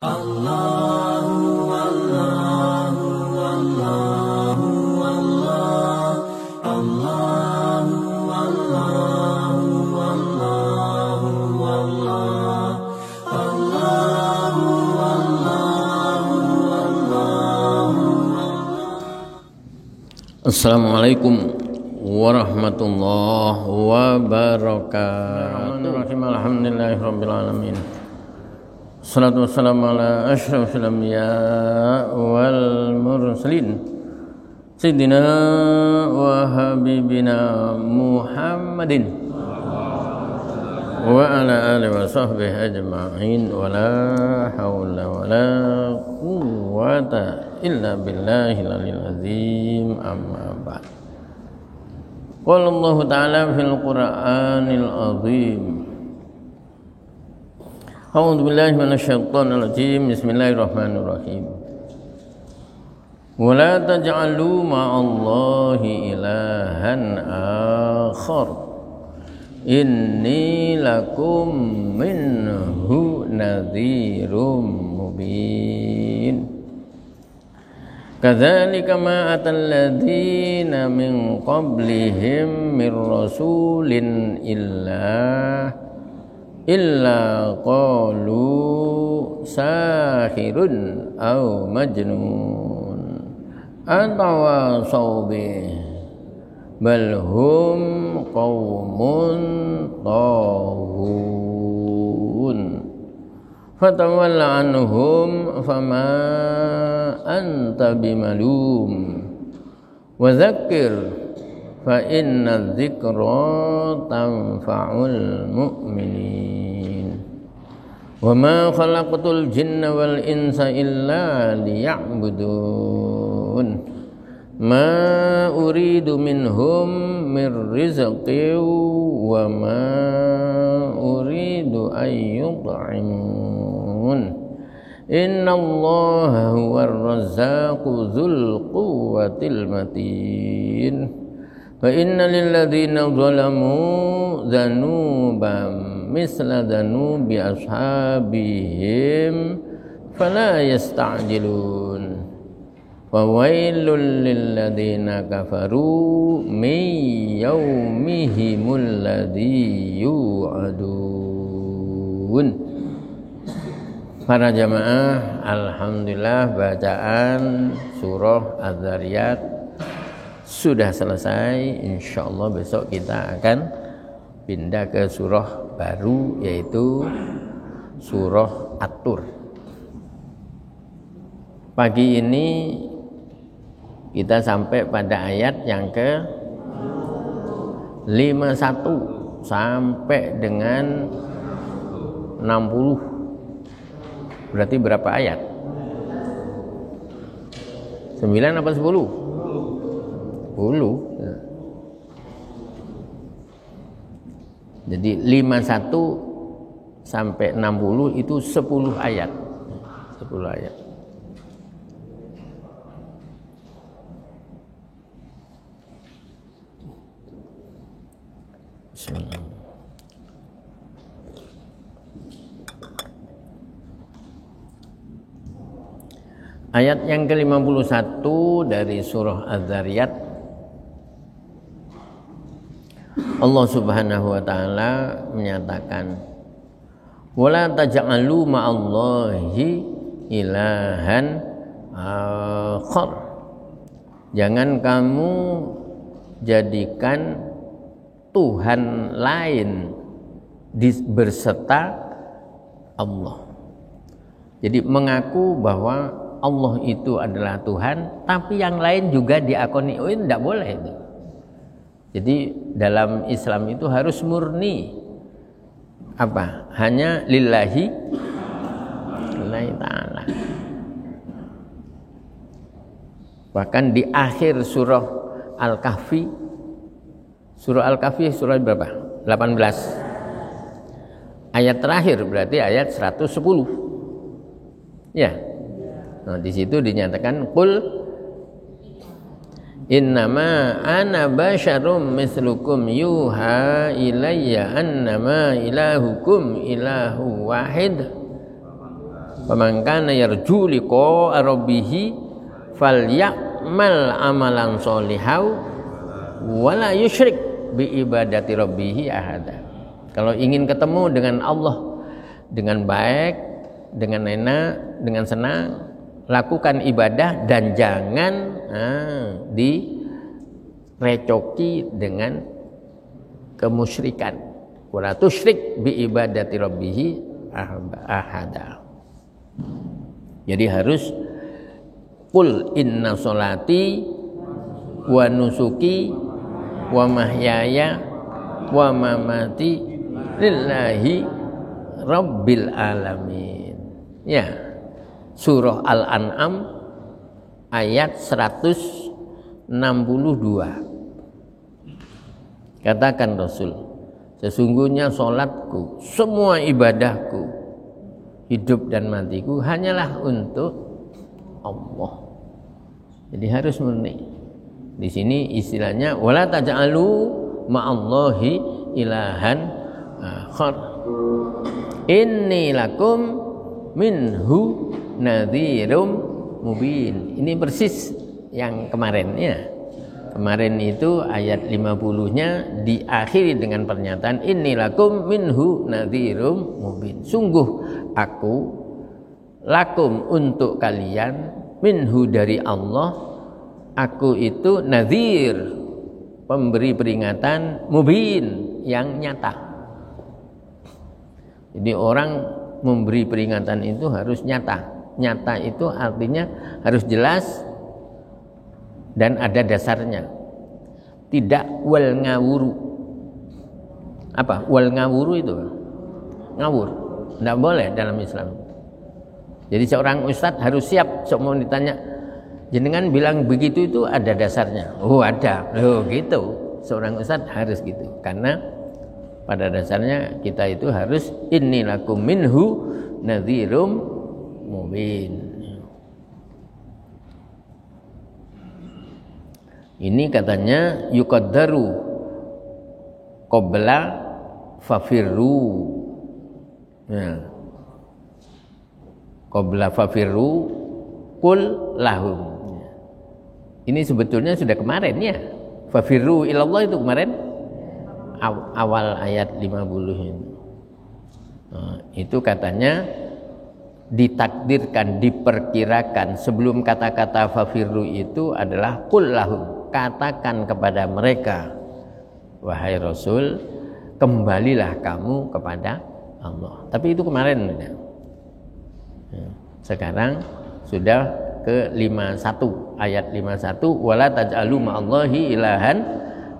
Allahu Allahu Allahu Allah Allahu Allahu Allahu Allah Allahu Allahu Allahu. Assalamualaikum warahmatullahi wabarakatuh. Alhamdulillahirabbil alamin. Assalatu wassalamu ala asyrafil anbiya wal mursalin Sayyidina wa habibina Muhammadin wa ala alihi wa sahbihi ajma'in wa la hawla wa la quwwata illa billahil aliyyil azim, amma ba'd. Qala Allah ta'ala fil Qur'anil azim. A'udzu billahi minasyaitonir rajim. Bismillahirrahmanirrahim. Wa la taj'alu ma'allahi ilahan akhar. Inni lakum minhu nadhirum mubin. Kadzalika ma atal ladzina min qablihim mir rasulin illa qalu sahirun aw majnun atawasaw bih bal hum qaumun taghun fatawalla anhum fama anta bimalum wa dzakkir fa inna dzikra tanfa'ul mu'minin wa ma khalaqtul jinna wal insa illa liya'budun ma uridu minhum mir rizqin wa ma uridu an yut'imun inna allaha huwar razzaqu dzul quwwatil matin. Fa inna lilladzina zalamu dzanuban misla dzanubi ashabihim fala yasta'jilun. Wa wailul lilladzina kafaru min yaumihimul ladzi yu'adun. Para jamaah, alhamdulillah bacaan surah Az-Zariyat sudah selesai. Insyaallah besok kita akan pindah ke surah baru, yaitu surah At-Tur. Pagi ini kita sampai pada ayat yang ke 51 sampai dengan 60. Berarti berapa ayat? 9 apa 10? 10. Ya. Jadi 51 sampai 60 itu 10 ayat. 10 ayat. Bismillah. Ayat yang ke-51 dari surah Az-Zariyat, Allah Subhanahu wa taala menyatakan, wala taj'alu ma'allahi ilahan akhar. Jangan kamu jadikan Tuhan lain berserta Allah. Jadi mengaku bahwa Allah itu adalah Tuhan, tapi yang lain juga diakoni. Oh, itu tidak boleh itu. Jadi dalam Islam itu harus murni apa? Hanya lillahi ta'ala. Bahkan di akhir surah Al-Kahfi, surah berapa? 18. Ayat terakhir berarti ayat 110. Ya. Nah, di situ dinyatakan qul innama ana basyarum mislukum yuha ilayya annama ilahukum ilahu wahid Faman kana yarju liqa rabbih falyamal amalan sholihan wala yusyrik bi ibadati rabbih ahada. Kalau ingin ketemu dengan Allah dengan baik, dengan enak, dengan senang, lakukan ibadah dan jangan direcoki dengan kemusyrikan. Wala tusyrik bi ibadati rabbih ahada. Jadi harus qul inna sholati wa nusuki wa mahyaya wa mamati lillahi rabbil alamin. Ya. Surah Al-An'am ayat 162. Katakan Rasul, sesungguhnya salatku, semua ibadahku, hidup dan matiku hanyalah untuk Allah. Jadi harus murni. Di sini istilahnya wala taj'alu ma'allahi ilahan akhar. Inni lakum minhu nadhirum mubin. Ini persis yang kemarin ya. Kemarin itu ayat 50-nya diakhiri dengan pernyataan inni lakum minhu nadhirum mubin. Sungguh aku lakum untuk kalian minhu dari Allah, aku itu nadhir, pemberi peringatan, mubin, yang nyata. Jadi orang memberi peringatan itu harus nyata. Nyata itu artinya harus jelas dan ada dasarnya. Tidak wal ngawuru. Apa? Wal ngawuru itu ngawur. Tidak boleh dalam Islam. Jadi seorang ustadz harus siap semua ditanya, jenengan bilang begitu itu ada dasarnya. Oh ada. Oh gitu. Seorang ustadz harus gitu. Karena pada dasarnya kita itu harus inni lakum minhu nadhirum mubin. Ini katanya yuqaddaru qabla fafirru. Ya. Qabla fafirru qul lahum. Ini sebetulnya sudah kemarin ya. Fafirru ilallah itu kemarin awal ayat 50 ini. Nah, itu katanya ditakdirkan, diperkirakan sebelum kata-kata fafirru itu adalah qul lahum, katakan kepada mereka, wahai Rasul, kembalilah kamu kepada Allah. Tapi itu kemarin. Sekarang sudah ke 51, ayat 51, wala taj'alu ma'allahi ilahan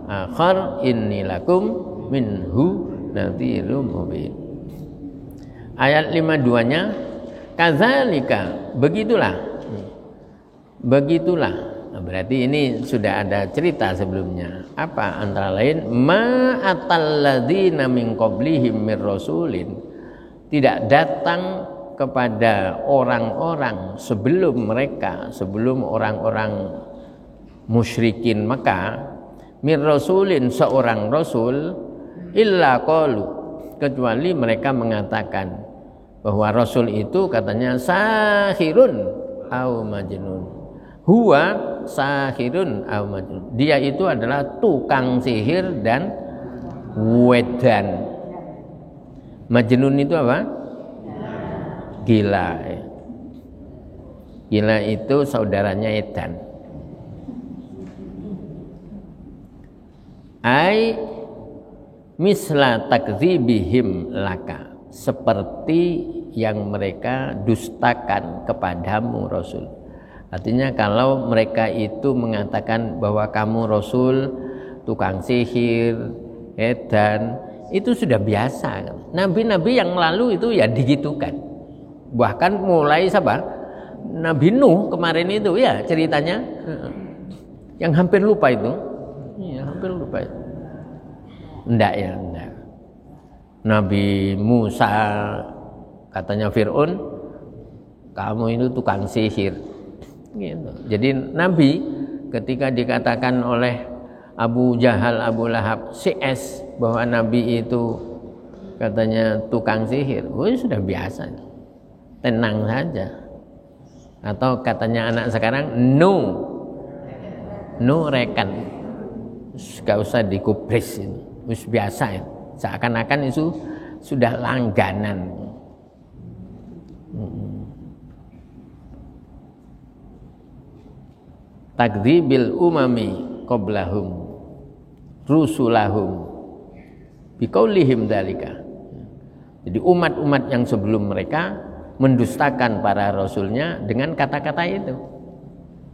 akhar inni lakum minhu nadhirum mubin. Ayat 52-nya kadzalika, begitulah. Nah, berarti ini sudah ada cerita sebelumnya. Apa? Antara lain ma atalladzina min qablihim mir rasulin, tidak datang kepada orang-orang sebelum mereka, sebelum orang-orang musyrikin Mekah, mir rasulin, seorang rasul, illa qalu, kecuali mereka mengatakan bahwa rasul itu katanya sahirun au majnun. Huwa sahirun au majnun. Dia itu adalah tukang sihir dan wedan. Majnun itu apa? Gila. Gila itu saudaranya edan. Ai misla takdzibihim laka, seperti yang mereka dustakan kepadamu Rasul. Artinya kalau mereka itu mengatakan bahwa kamu Rasul tukang sihir, edan, itu sudah biasa. Nabi-nabi yang lalu itu ya digitukan. Bahkan mulai siapa? Nabi Nuh kemarin itu ya ceritanya, yang hampir lupa itu. Iya, hampir lupa itu. Enggak. Nabi Musa katanya Fir'aun, kamu itu tukang sihir. Gitu. Jadi Nabi ketika dikatakan oleh Abu Jahal, Abu Lahab, CS bahwa Nabi itu katanya tukang sihir, sudah biasa. tenang saja. Atau katanya anak sekarang no rekan, gak usah digubris ini, wis biasa ya. Seakan-akan itu sudah langganan. Takdzibil umami qablahum rusulahum biqaulihim dzalika. Jadi umat-umat yang sebelum mereka mendustakan para rasulnya dengan kata-kata itu.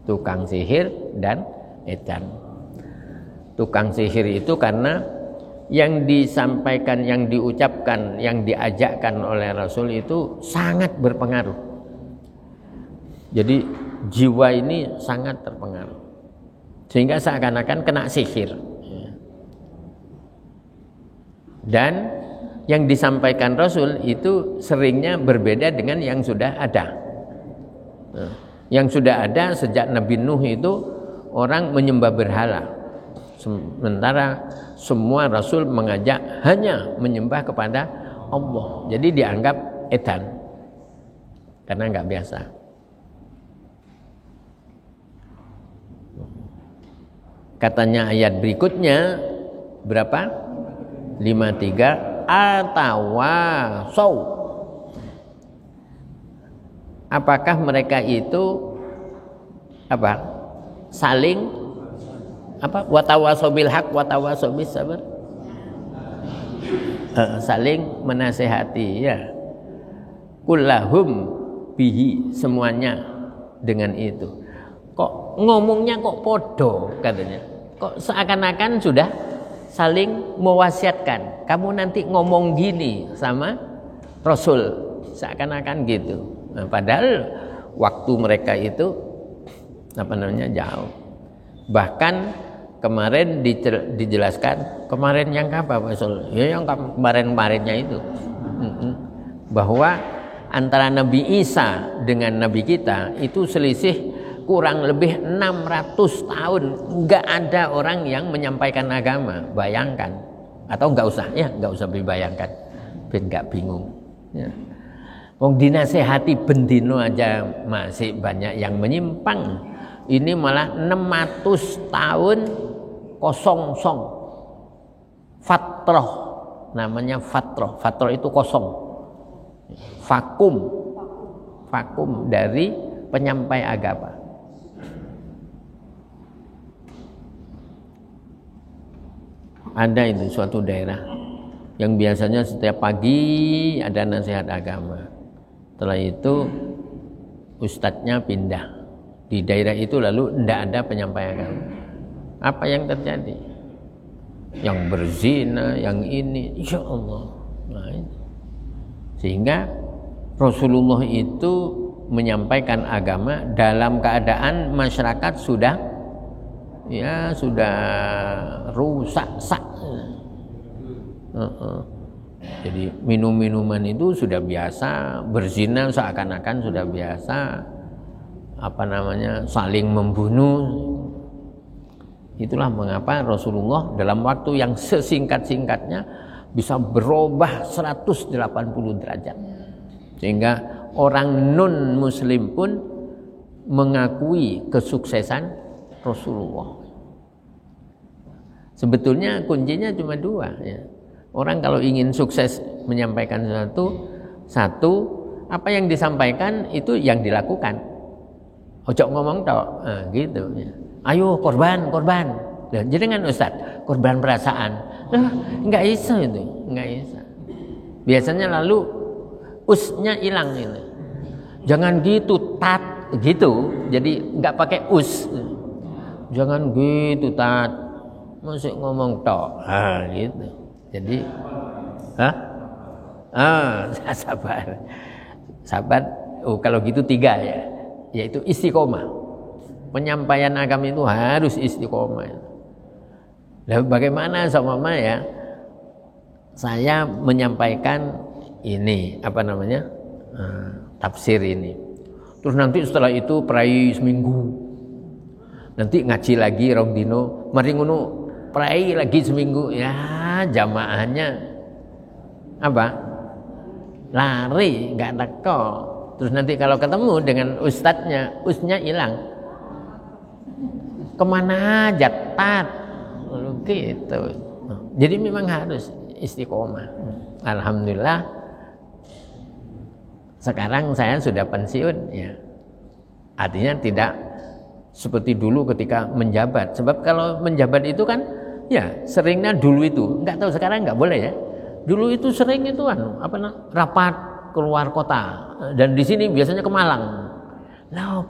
Tukang sihir dan edan. Tukang sihir itu karena yang disampaikan, yang diucapkan, yang diajakkan oleh Rasul itu sangat berpengaruh. Jadi jiwa ini sangat terpengaruh sehingga seakan-akan kena sihir. Dan yang disampaikan Rasul itu seringnya berbeda dengan yang sudah ada. Yang sudah ada sejak Nabi Nuh itu orang menyembah berhala, sementara semua Rasul mengajak hanya menyembah kepada Allah. Jadi dianggap edan karena nggak biasa. Katanya ayat berikutnya berapa? 53 atawasau. Apakah mereka itu apa? Saling apa? Watawasau bil haq watawasau bis sabr. Saling menasehati ya. Kullahum bihi, semuanya dengan itu. Kok ngomongnya kok podo katanya. Kok seakan-akan sudah saling mewasiatkan. Kamu nanti ngomong gini sama Rasul, seakan-akan gitu. Nah, padahal waktu mereka itu apa namanya jauh. Bahkan kemarin dijelaskan, kemarin yang apa Rasul? Ya yang kemarin-kemarinnya itu. Bahwa antara Nabi Isa dengan Nabi kita itu selisih kurang lebih 600 tahun. Enggak ada orang yang menyampaikan agama. Bayangkan. Atau enggak usah, ya enggak usah dibayangkan. Ben enggak bingung. Ya. Wong dinasehati bendino aja masih banyak yang menyimpang. Ini malah 600 tahun kosong. Fatroh, namanya fatroh. Fatroh itu kosong. Vakum dari penyampai agama. Ada itu suatu daerah yang biasanya setiap pagi ada nasihat agama. Setelah itu ustadznya pindah di daerah itu, lalu tidak ada penyampai agama. Apa yang terjadi? Yang berzina, yang ini, insya Allah. Nah, itu. Sehingga Rasulullah itu menyampaikan agama dalam keadaan masyarakat sudah rusak. Jadi minum-minuman itu sudah biasa, berzina seakan-akan sudah biasa, saling membunuh. Itulah mengapa Rasulullah dalam waktu yang sesingkat-singkatnya bisa berubah 180 derajat, sehingga orang non muslim pun mengakui kesuksesan Rasulullah. Sebetulnya kuncinya cuma dua ya. Orang kalau ingin sukses menyampaikan satu apa yang disampaikan itu yang dilakukan. Ojo ngomong tok, gitu ya. Ayo korban. Nah, jenengan Ustaz, korban perasaan. Lah, enggak bisa itu, enggak bisa. Biasanya lalu usnya hilang itu. Jangan gitu, tat gitu. Jadi enggak pakai us. Jangan gitu, tat. Masih ngomong tok. Gitu. Jadi sabar. Oh, kalau gitu 3 ya. Yaitu istiqomah. Penyampaian agama itu harus istiqomah. Lalu bagaimana sama ya? Saya menyampaikan ini tafsir ini. Terus nanti setelah itu perai seminggu. Nanti ngaji lagi rong dino, mari ngono perai lagi seminggu. Ya, jamaahnya lari, enggak teko. Terus nanti kalau ketemu dengan ustadznya, usnya hilang. Kemana aja tat, gitu. Jadi memang harus istiqomah. Alhamdulillah sekarang saya sudah pensiun, ya. Artinya tidak seperti dulu ketika menjabat. Sebab kalau menjabat itu kan, ya seringnya dulu itu, nggak tahu sekarang nggak boleh ya. Dulu itu sering itu rapat keluar kota, dan di sini biasanya ke Malang. Nah,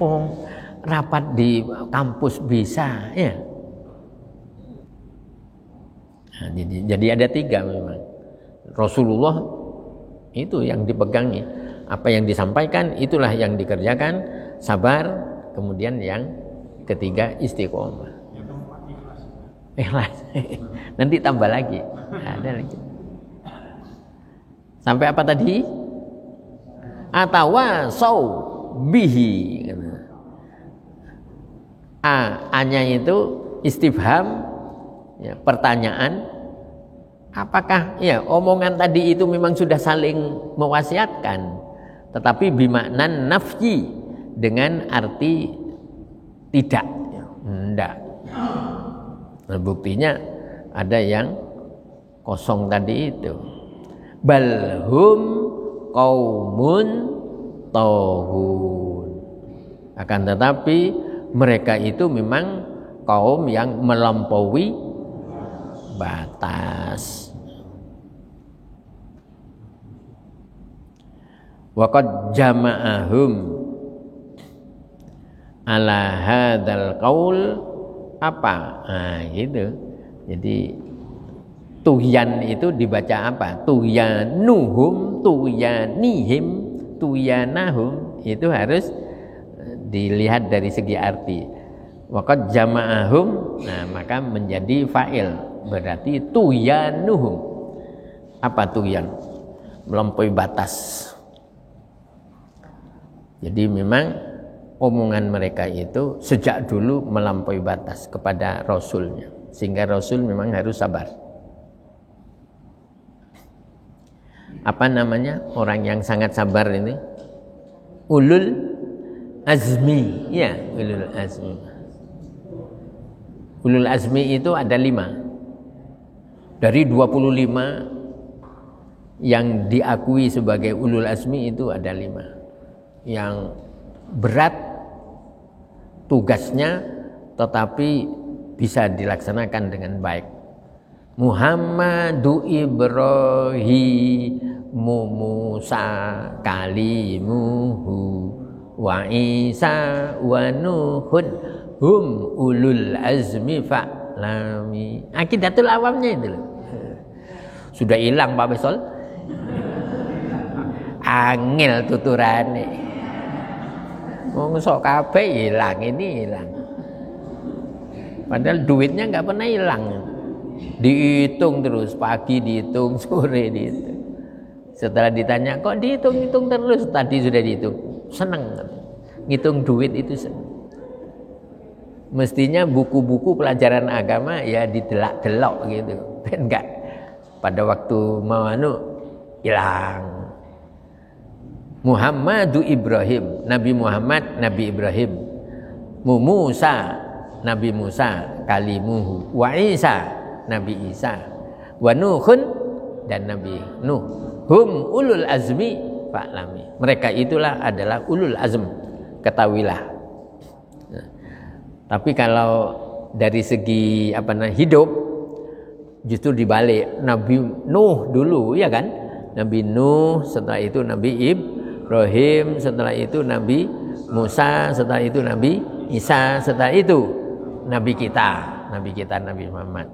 rapat di kampus bisa, ya. Nah, jadi ada 3 memang. Rasulullah itu yang dipegangi, apa yang disampaikan itulah yang dikerjakan, sabar, kemudian yang ketiga istiqomah. Ikhlas. Nanti tambah lagi, ada lagi. Sampai apa tadi? Atawasau bihi. A-nya itu istifham, ya, pertanyaan. Apakah ya omongan tadi itu memang sudah saling mewasiatkan, tetapi bimaknan nafyi, dengan arti tidak, enggak. Nah, buktinya ada yang kosong tadi itu. Balhum qaumun taghun. Akan tetapi mereka itu memang kaum yang melampaui batas. Waqad jama'ahum ala hadzal qaul apa? Nah, gitu. Jadi tughyan itu dibaca apa? Tuhyanuhum, tuhyanihim, tuhyanahum, itu harus dilihat dari segi arti. Waqad jama'ahum, nah maka menjadi fa'il, berarti tuhyanuhum. Apa tuhyan? Melampaui batas. Jadi memang omongan mereka itu sejak dulu melampaui batas kepada Rasulnya, sehingga Rasul memang harus sabar. Apa namanya orang yang sangat sabar ini? Ulul azmi, ya, ulul azmi. Ulul azmi itu ada 5. Dari 25 yang diakui sebagai ulul azmi itu ada 5. Yang berat tugasnya tetapi bisa dilaksanakan dengan baik. Muhammadu Ibrahimu Musa kalimuhu wa Isa wa Nuhun hum ulul azmi fa'lami. Akidatul awamnya itu loh. Sudah hilang Pak Besol. Angel tuturane. Wong sok kabeh hilang, ini hilang. Padahal duitnya nggak pernah hilang. Dihitung terus, pagi dihitung, sore dihitung. Setelah ditanya, kok dihitung-hitung terus? Tadi sudah dihitung. Seneng. Ngitung duit itu seneng. Mestinya buku-buku pelajaran agama ya didelak-delok gitu. Dan enggak. Pada waktu mau hilang. Muhammadu Ibrahim, Nabi Muhammad, Nabi Ibrahim. Musa, Nabi Musa, kalimuhu. Wa Isa, Nabi Isa. Wa Nuhun, dan Nabi Nuh. Hum ulul azmi fa'lami. Mereka itulah adalah ulul azm. Ketahuilah. Nah, tapi kalau dari segi hidup, justru dibalik. Nabi Nuh dulu, ya kan? Nabi Nuh, setelah itu Nabi Ibrahim, setelah itu Nabi Musa, setelah itu Nabi Isa, setelah itu Nabi kita Nabi Muhammad.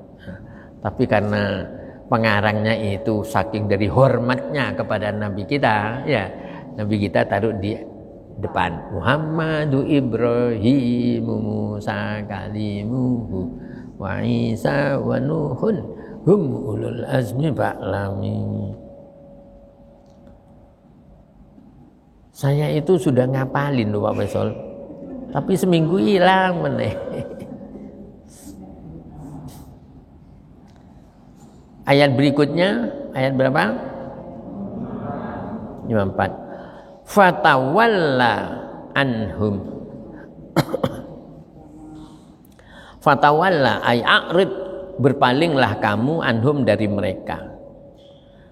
Tapi karena pengarangnya itu saking dari hormatnya kepada Nabi kita, ya Nabi kita taruh di depan. Muhammadu Ibrahim Musa kalimuhu wa Isa wa Nuhun hum ulul azmi fa'lami. Saya itu sudah ngapalin loh Pak Besol, tapi seminggu hilang meneh. Ayat berikutnya, ayat berapa? 54. fatawalla anhum fatawalla ay a'rid, berpalinglah kamu anhum dari mereka.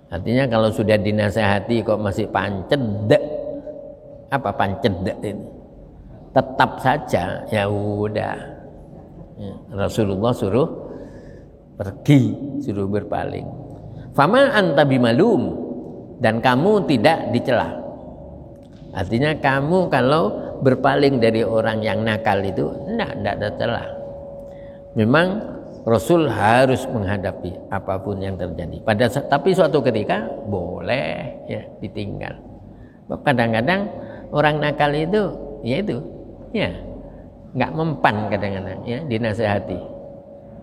Artinya kalau sudah dinasehati kok masih pancedek, apa pancedek itu, tetap saja, ya udah, ya, Rasulullah suruh pergi, suruh berpaling. Fama anta bimalum, dan kamu tidak dicela. Artinya kamu kalau berpaling dari orang yang nakal itu tidak ada celah. Memang Rasul harus menghadapi apapun yang terjadi. Tapi suatu ketika boleh ya ditinggal. Kadang-kadang orang nakal itu ya nggak mempan kadang-kadang ya dinasehati.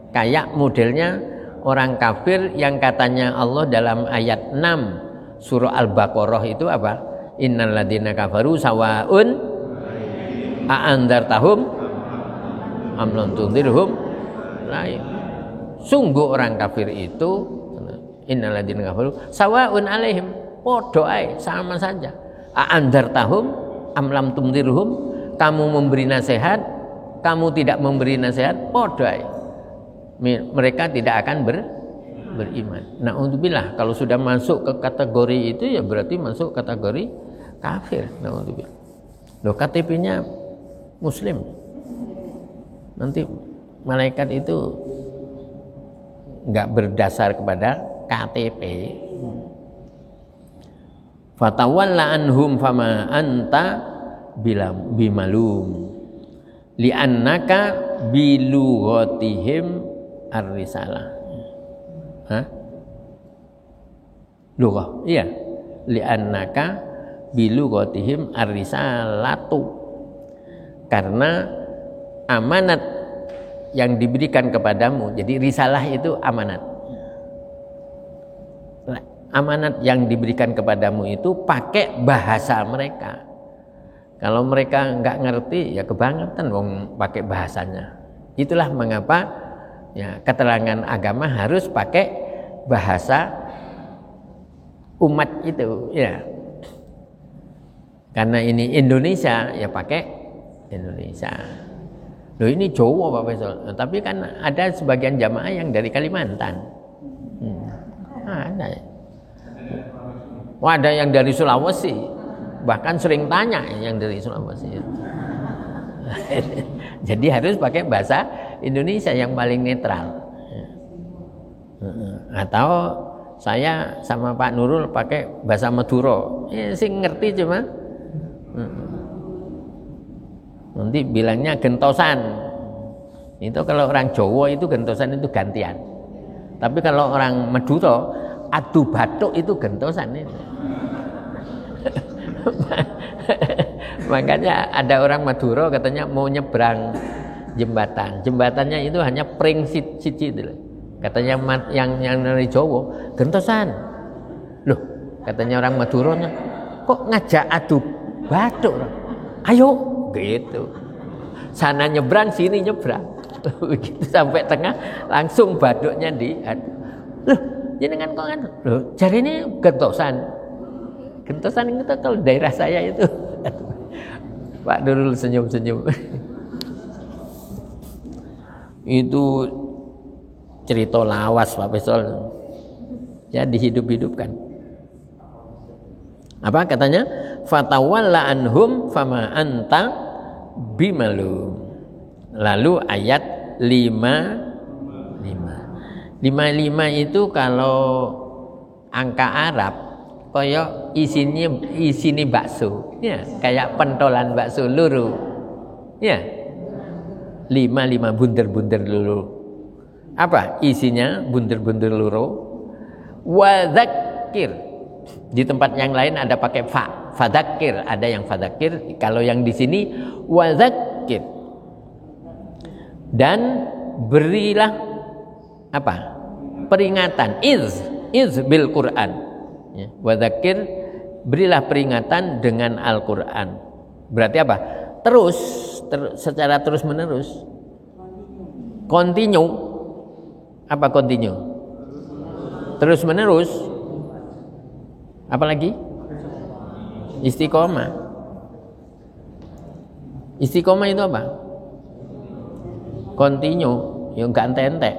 Kayak modelnya orang kafir yang katanya Allah dalam ayat 6 surah Al-Baqarah itu apa? Innal ladzina kafaru sawaun a'andartahum am lam tunzirhum la. Sungguh orang kafir itu innal ladzina kafaru sawaun alaihim, podo ae, sama saja. A'andartahum am lam tunzirhum, kamu memberi nasihat, kamu tidak memberi nasihat, podo ae. Mereka tidak akan beriman. Na'udzubillah, kalau sudah masuk ke kategori itu ya berarti masuk kategori kafir. Na'udzubillah. Loh, KTP-nya muslim. Nanti malaikat itu enggak berdasar kepada KTP. Fatawalla anhum fama anta bimalum li'annaka bilughatihim ar-risalah. Lughah, iya. Li'annaka bilughatihim ar-risalatu. Karena amanat yang diberikan kepadamu, jadi risalah itu amanat. Amanat yang diberikan kepadamu itu pakai bahasa mereka. Kalau mereka nggak ngerti ya kebangetan wong pakai bahasanya. Itulah mengapa ya keterangan agama harus pakai bahasa umat itu ya. Karena ini Indonesia ya pakai Indonesia. Loh, ini Jawa Pak Faisal, tapi kan ada sebagian jamaah yang dari Kalimantan. Ada. Wah, ada yang dari Sulawesi. Bahkan sering tanya yang dari Sulawesi. Jadi harus pakai bahasa Indonesia yang paling netral. Atau saya sama Pak Nurul pakai bahasa Madura. Ya sih ngerti cuma nanti bilangnya gentosan. Itu kalau orang Jawa itu gentosan itu gantian. Tapi kalau orang Madura adu batuk itu gentosan itu. Makanya ada orang Madura katanya mau nyebrang jembatan. Jembatannya itu hanya pring siji itu. Katanya yang dari Jawa gentosan. Loh, katanya orang Maduranya kok ngajak adu batuk? Ayo gitu. Sana nyebrang, sini nyebrang. Begitu sampai tengah langsung batuknya loh, jenengan kok kan? Loh, jari ini gentosan. Gentosan itu kalau daerah saya itu. Pak Nurul senyum-senyum. Itu cerita lawas Pak Faisal. Ya dihidup-hidupkan. Apa katanya? Fatawalla anhum fama anta bimalum. Lalu ayat 55. 55 itu kalau angka Arab koyok isini bakso, ya kayak pentolan bakso luru, ya 55 bunder-bunder luru. Apa isinya bunder-bunder luru? Wadzakir. Di tempat yang lain ada pakai fadzakir, ada yang fadzakir. Kalau yang di sini wadzakir. Dan berilah apa? Peringatan iz bil Quran. Ya, wadzakir, berilah peringatan dengan Al-Quran. Berarti apa? Secara terus menerus. Continue. Apa continue? Terus menerus. Apalagi? Istiqomah. Istiqomah itu apa? Continue, ya enggak ente-ente.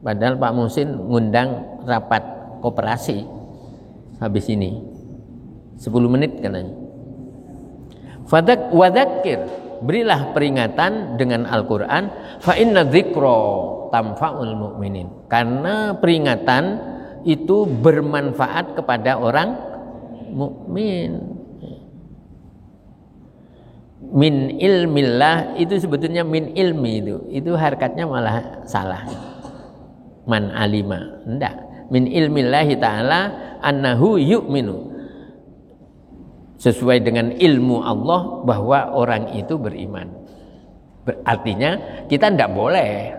Padahal Pak Muhsin ngundang rapat koperasi habis ini 10 menit katanya. Wadzakir, berilah peringatan dengan Al-Quran. Fa inna dzikra tanfa'ul mu'minin. Karena peringatan itu bermanfaat kepada orang mukmin. Min ilmillah itu sebetulnya min ilmi itu harkatnya malah salah. Man alima, enggak. Min ilmillahi ta'ala annahu yu'minu. Sesuai dengan ilmu Allah bahwa orang itu beriman. Artinya kita tidak boleh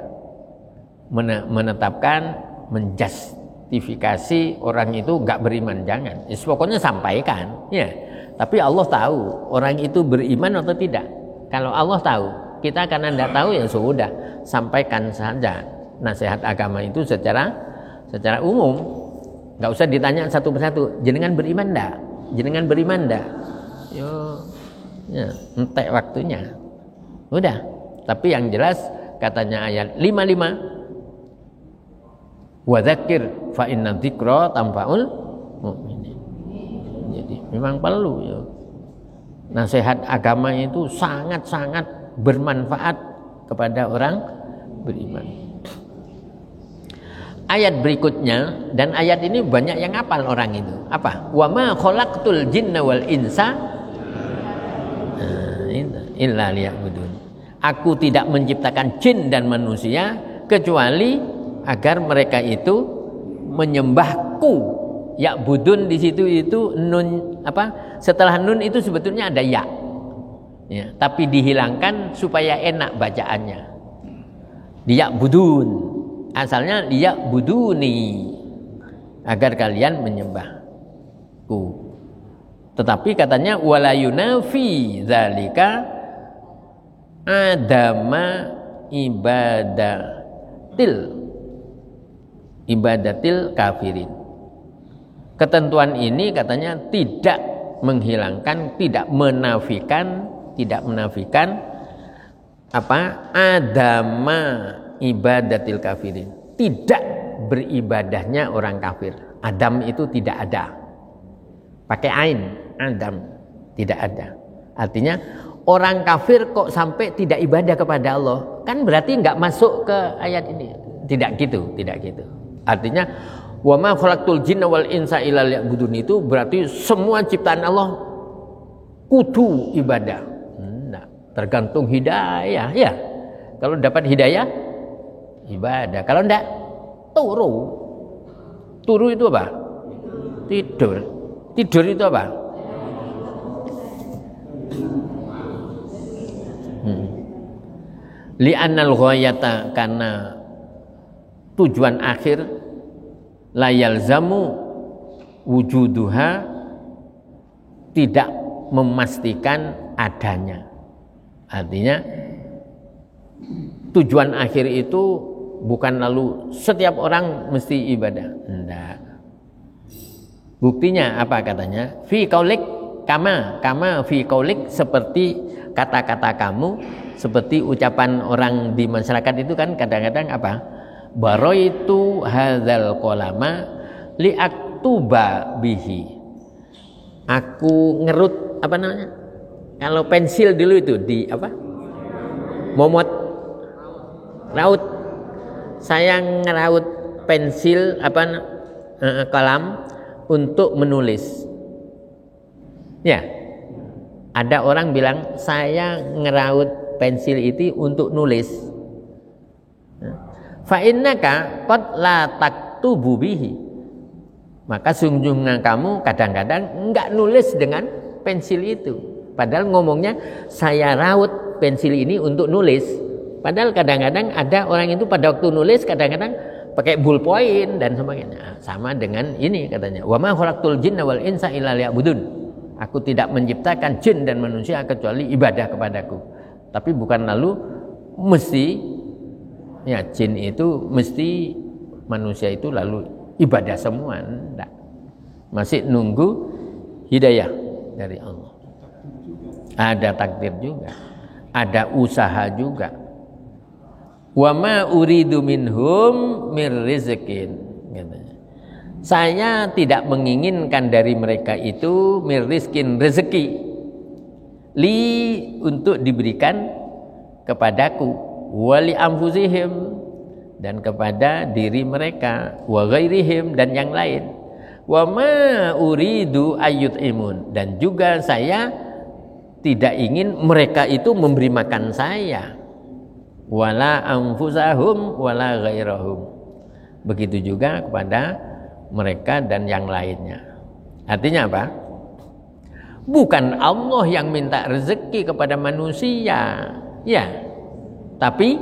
menetapkan, menjustifikasi orang itu enggak beriman, jangan. Pokoknya sampaikan, ya. Tapi Allah tahu orang itu beriman atau tidak. Kalau Allah tahu, kita karena tidak tahu ya sudah, sampaikan saja nasihat agama itu secara umum. Enggak usah ditanya satu persatu, jenengan beriman enggak? Jenengan beriman enggak? Yo, ya, entek waktunya. Udah. Tapi yang jelas katanya ayat 55, wa dzakir fa inna dzikra tanfa'ul mu'minin. Jadi memang perlu ya. Nasihat agama itu sangat-sangat bermanfaat kepada orang beriman. Ayat berikutnya, dan ayat ini banyak yang hafal orang itu. Apa? Wa ma khalaqtul jinna wal insa illa liya'budun. Aku tidak menciptakan jin dan manusia kecuali agar mereka itu menyembahku. Ya'budun di situ itu nun apa? Setelah nun itu sebetulnya ada ya. Ya, tapi dihilangkan supaya enak bacaannya. Liya'budun. Asalnya liya'buduni, agar kalian menyembahku. Tetapi katanya wala yunafi dzalika adama ibadatil kafirin. Ketentuan ini katanya tidak menghilangkan, tidak menafikan apa? Adama ibadatil kafirin. Tidak beribadahnya orang kafir. Adam itu tidak ada. Pakai ain, Adam tidak ada. Artinya orang kafir kok sampai tidak ibadah kepada Allah, kan berarti enggak masuk ke ayat ini. Tidak gitu. Artinya wa ma khalaqtul jinna wal insa illa liya'budun itu berarti semua ciptaan Allah kudu ibadah. Nah, tergantung hidayah ya. Kalau dapat hidayah ibadah, kalau enggak turu itu apa? Tidur itu apa? Li'annal ghayata, karena tujuan akhir la yalzamu wujuduha, tidak memastikan adanya. Artinya tujuan akhir itu bukan lalu setiap orang mesti ibadah. Enggak. Buktinya apa katanya? Fi qaulik kama fi qaulik, seperti kata-kata kamu, seperti ucapan orang di masyarakat itu kan kadang-kadang apa? Baroitu hadzal qalama liaktuba bihi. Aku ngerut apa namanya? Kalau pensil dulu itu di apa? Momot raut. Saya ngeraut pensil kolam untuk menulis. Ya. Ada orang bilang saya ngeraut pensil itu untuk nulis. Fa innaka qad la taktubu bihi. Maka sungguhnya kamu kadang-kadang enggak nulis dengan pensil itu. Padahal ngomongnya saya raut pensil ini untuk nulis. Padahal kadang-kadang ada orang itu pada waktu nulis kadang-kadang pakai ballpoint dan sebagainya. Sama dengan ini katanya. Wa ma khalaqtul jinna wal insa illa liya'budun. Aku tidak menciptakan jin dan manusia kecuali ibadah kepadaku. Tapi bukan lalu mesti ya jin itu mesti, manusia itu lalu ibadah semua. Enggak. Masih nunggu hidayah. dari Allah. Ada takdir juga, ada usaha juga. Wa ma uridu minhum mir rizqin. Saya tidak menginginkan dari mereka itu mir rizqin, rezeki li untuk diberikan kepadaku, wali anfusihim dan kepada diri mereka, wa ghairihim dan yang lain. Wa ma uridu ayyut'imun, dan juga saya tidak ingin mereka itu memberi makan saya, wala anfusahum wala ghairahum, begitu juga kepada mereka dan yang lainnya. Artinya apa? Bukan Allah yang minta rezeki kepada manusia, ya, tapi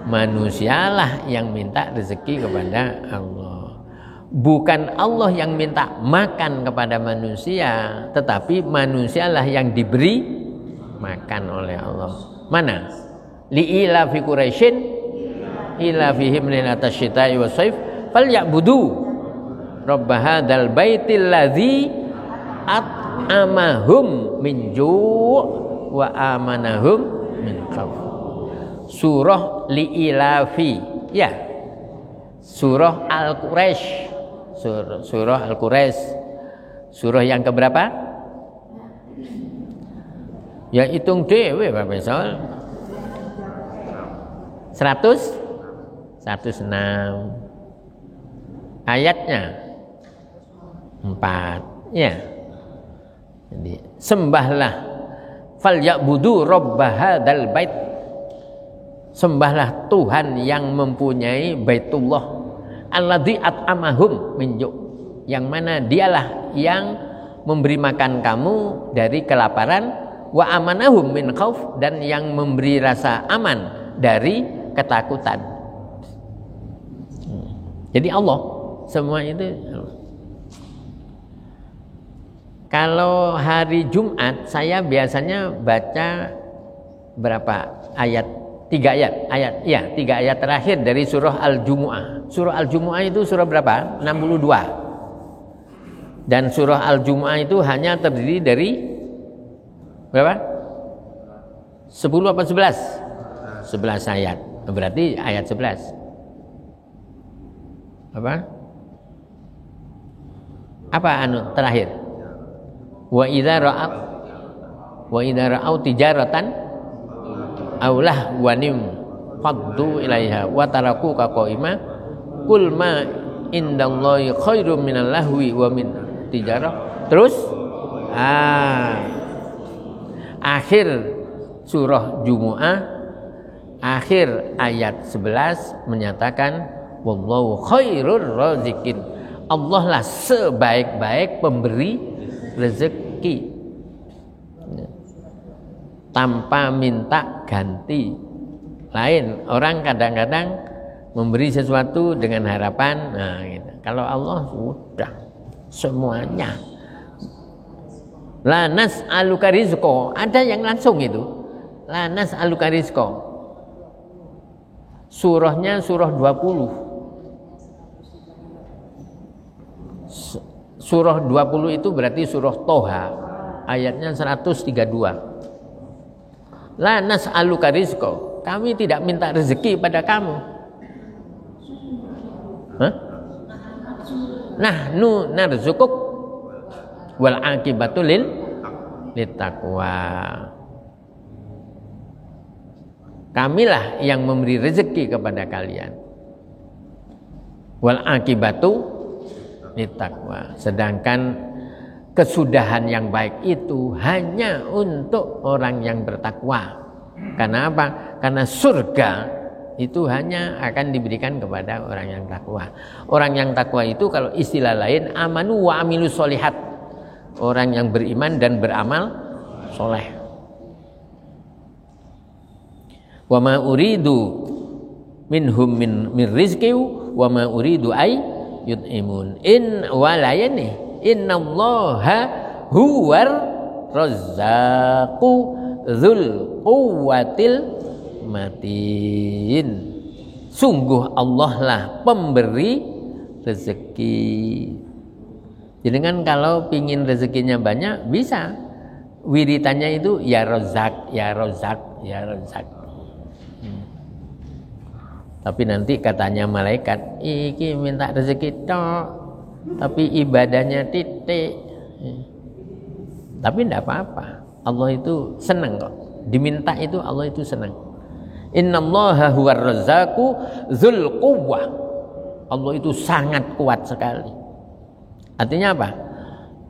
manusialah yang minta rezeki kepada Allah. Bukan Allah yang minta makan kepada manusia, tetapi manusialah yang diberi makan oleh Allah. Mana? Li'ila fi Quraisyin ila fihim lailatas syita'i was saif falyabudu rabb hadzal baitil ladzi at'amahum min ju' wa amanahum min khauf. Surah Li'ilafi, ya, surah Al-Quraisy, surah Al-Quraisy, surah yang keberapa? Ya hitung dewe Pak Besol. 106 ayatnya 4, ya. Jadi sembahlah, falyabudu rabb hadzal bait, sembahlah Tuhan yang mempunyai Baitullah, alladzi at'amahum min ju', yang mana dialah yang memberi makan kamu dari kelaparan, wa amanahum min khauf, dan yang memberi rasa aman dari ketakutan. Jadi Allah semua itu. Kalau hari Jumat saya biasanya baca berapa ayat? 3 ayat, ya, 3 ayat terakhir dari surah Al-Jumu'ah. Surah Al-Jumu'ah itu surah berapa? 62. Dan surah Al-Jumu'ah itu hanya terdiri dari berapa? 10 apa 11? 11 ayat. Berarti ayat 11. Apa terakhir? Wa idza ra'au tijaratan aulah wanim faddu ilaiha wa tarakuka qaima kul ma indallahi khairum minal lahwi wa min tijarah. Terus akhir surah Jumu'ah, akhir ayat 11 menyatakan wallahu khairur razikin, Allah lah sebaik-baik pemberi rezeki tanpa minta ganti. Lain orang kadang-kadang memberi sesuatu dengan harapan, nah gitu. Kalau Allah sudah semuanya. La nas'aluka rizqa, ada yang langsung itu. La nas'aluka rizqa. Surahnya surah 20. Surah 20 itu berarti surah Toha, ayatnya 132. La nas'aluka rizqa, kami tidak minta rezeki pada kamu. Nahnu narzukuk wal aqibatu lil taqwa. Kamilah yang memberi rezeki kepada kalian. Wal aqibatu lit taqwa. Sedangkan kesudahan yang baik itu hanya untuk orang yang bertakwa. Karena apa? Karena surga itu hanya akan diberikan kepada orang yang takwa. Orang yang takwa itu kalau istilah lain amanu wa amilus solihat, orang yang beriman dan beramal soleh. Wa ma uridu minhum min rizqi wa ma uridu ay yut'imun in walayani innallaha huwar razzaqu dzul quwwatil matin. Sungguh Allah lah pemberi rezeki. Jadi kan kalau pingin rezekinya banyak bisa wiritannya itu ya Rozak, ya Rozak, ya Rozak. Tapi nanti katanya malaikat, iki minta rezeki tok, tapi ibadahnya titik. Tapi tidak apa-apa. Allah itu senang kok. Diminta itu Allah itu senang. Innallaha huwar razzaqu dzul quwwah. Allah itu sangat kuat sekali. Artinya apa?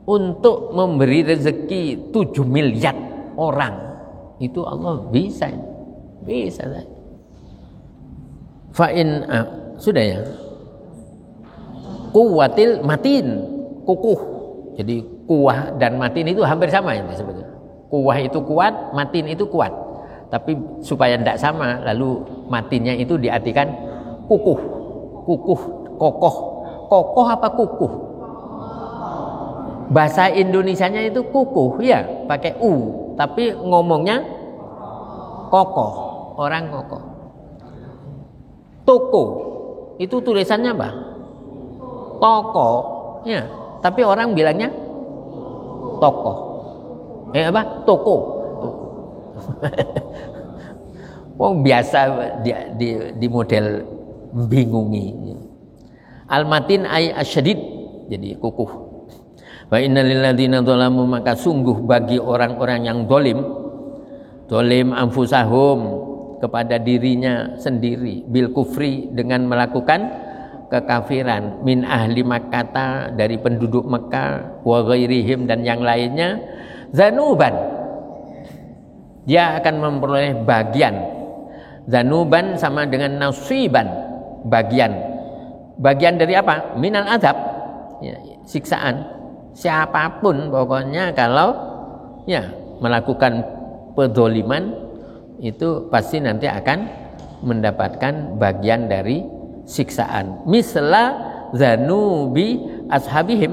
Untuk memberi rezeki 7 miliar orang itu Allah bisa. Bisa saja. Fa'in sudah ya. Kuwatil matin, kukuh. Jadi kuwah dan matin itu hampir sama ini sebetulnya. Kuwah itu kuat, matin itu kuat. Tapi supaya tidak sama, lalu matinnya itu diartikan kukuh. Kukuh, kokoh. Kokoh apa kukuh? Bahasa Indonesianya itu kukuh ya, pakai u, tapi ngomongnya kokoh, orang kokoh. Toko itu tulisannya apa? Toko, ya. Tapi orang bilangnya toko. Apa? Toko. Oh biasa di model bingungi. Al-matin ay asyadid, jadi kukuh. Wa innal ladzina dzalamu, maka sungguh bagi orang-orang yang dolim anfusahum, kepada dirinya sendiri, bil kufri, dengan melakukan kekafiran, min ahli Makkah, dari penduduk Mekah, wa ghairihim, dan yang lainnya, zanuban, dia akan memperoleh bagian. Zanuban sama dengan nasiban, bagian dari apa? Minal azab, ya, siksaan. Siapapun pokoknya kalau ya melakukan pedzoliman itu pasti nanti akan mendapatkan bagian dari siksaan. Misla zanubi ashabihim,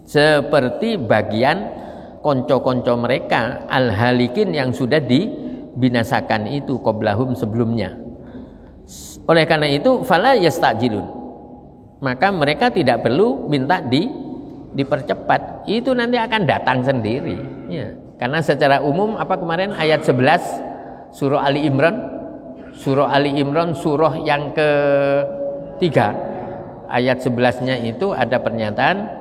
seperti bagian konco-konco mereka al-halikin yang sudah dibinasakan itu qoblahum, sebelumnya. Oleh karena itu fala yastajilun, maka mereka tidak perlu minta dipercepat, itu nanti akan datang sendiri ya. Karena secara umum apa kemarin ayat 11 Surah Ali Imran, surah yang ketiga, ayat 11-nya itu ada pernyataan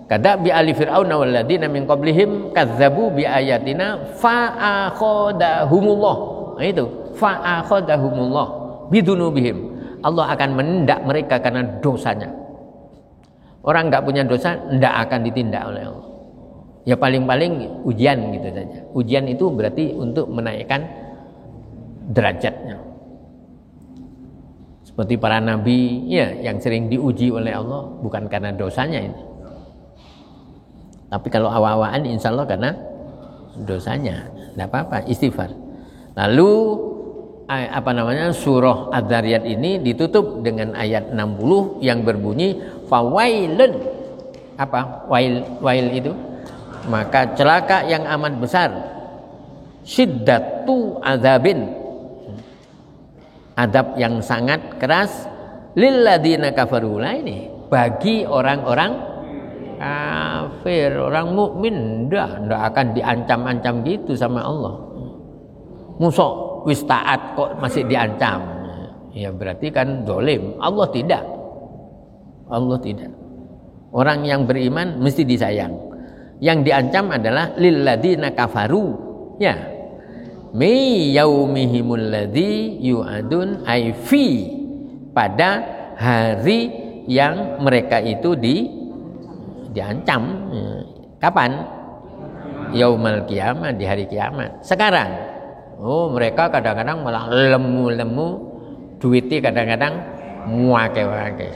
kada bi ali fir'auna wal ladzina min qablihim kadzdzabu bi ayatina fa akhadahumullah. Nah itu fa akhadahumullah bidunubihim. Allah akan menindak mereka karena dosanya. Orang enggak punya dosa enggak akan ditindak oleh Allah. Ya paling-paling ujian gitu saja. Ujian itu berarti untuk menaikkan derajatnya. Seperti para nabi ya yang sering diuji oleh Allah bukan karena dosanya ini. Tapi kalau awal-awalan insya Allah karena dosanya. Tidak apa-apa, istighfar. Lalu surah Adz-Dzariyat ini ditutup dengan ayat 60 yang berbunyi fawailun. Apa? Wail itu? Maka celaka yang amat besar, syiddatu azabin, adab yang sangat keras, lilladzina kafaru, ini bagi orang-orang kafir. Orang mukmin ndak akan diancam-ancam gitu sama Allah. Musuh wis taat kok masih diancam, ya berarti kan zalim. Allah tidak. Orang yang beriman mesti disayang. Yang diancam adalah lilladzina kafaru, ya, mi yaumihimul ladzi yu'adun, ay fi, pada hari yang mereka itu diancam. Kapan? Yaumal kiamah, di hari kiamat. Sekarang mereka kadang-kadang malah lemu-lemu, duitnya kadang-kadang muake-wake.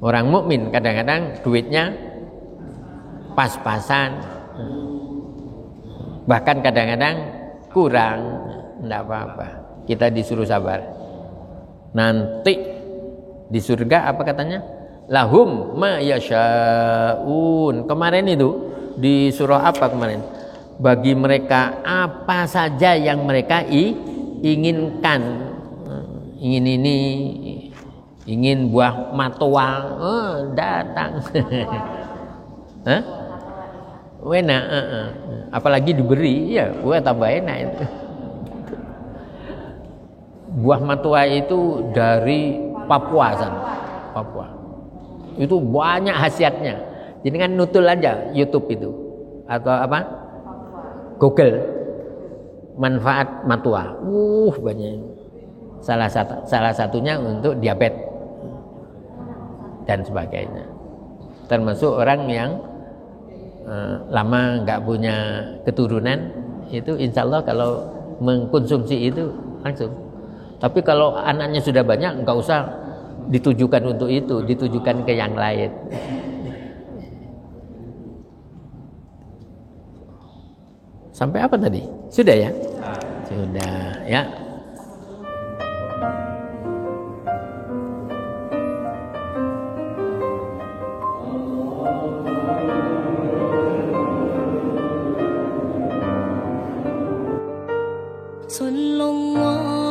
Orang mukmin kadang-kadang duitnya pas-pasan, bahkan kadang-kadang kurang. Tidak apa-apa, kita disuruh sabar. Nanti di surga apa katanya? Lahum ma yasyaun. Kemarin itu di surah apa kemarin? Bagi mereka apa saja yang mereka inginkan. Ingin ini, Ingin buah matoa, datang. Hah? Enak, apalagi diberi, ya, tambah enak itu. Buah matoa itu dari Papua sana. Papua. Itu banyak khasiatnya. Jadi kan nutul aja YouTube itu atau apa? Google. Manfaat matoa. Banyak. Salah satunya untuk diabetes dan sebagainya. Termasuk orang yang lama nggak punya keturunan, itu insya Allah kalau mengkonsumsi itu langsung. Tapi kalau anaknya sudah banyak, nggak usah ditujukan untuk itu, ditujukan ke yang lain. Sampai apa tadi? Sudah ya? Sudah ya. Sallallahu